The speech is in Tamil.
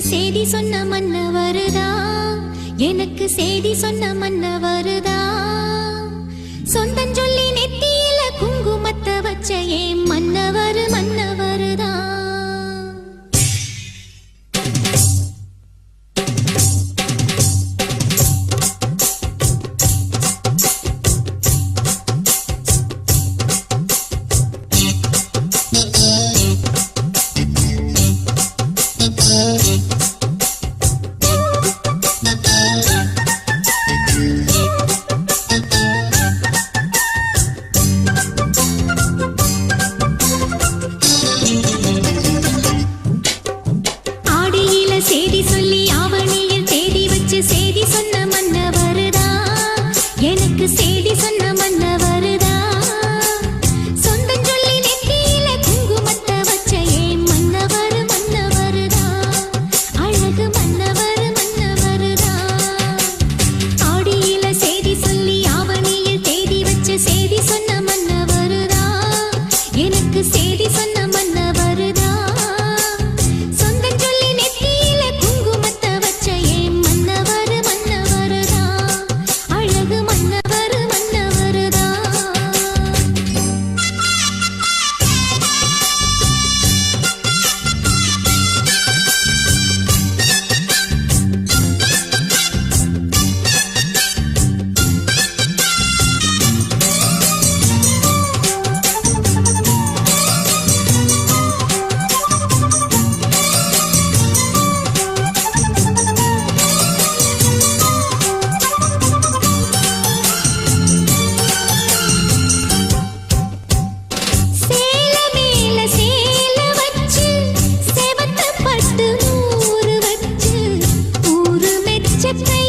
செய்தி சொன்ன மன்ன வருதா, எனக்கு செய்தி சொன்ன மன்ன வருதா. சொந்தம் சொல்லி நெத்தியில குங்குமத்தை வச்ச ஏன் மன்னவர் மன்னவருதா. செய்தி சொல்லி ஆவணியில் தேதி வச்சு செய்தி சொன்ன மன்ன வருதா, எனக்கு செய்தி சொன்ன மன்ன வருதா. சொந்தம் சொல்லி நெத்தியில குங்குமத்தை வச்ச ஏன் மன்னவர் மன்னவருதா, அழகு மன்னவர் மன்னவருதா. ஆடியில செய்தி சொல்லி ஆவணியில் தேதி வச்சு செய்தி சொன்ன மன்ன வருதா, எனக்கு செய்தி சொன்ன மன்ன வருதா. Check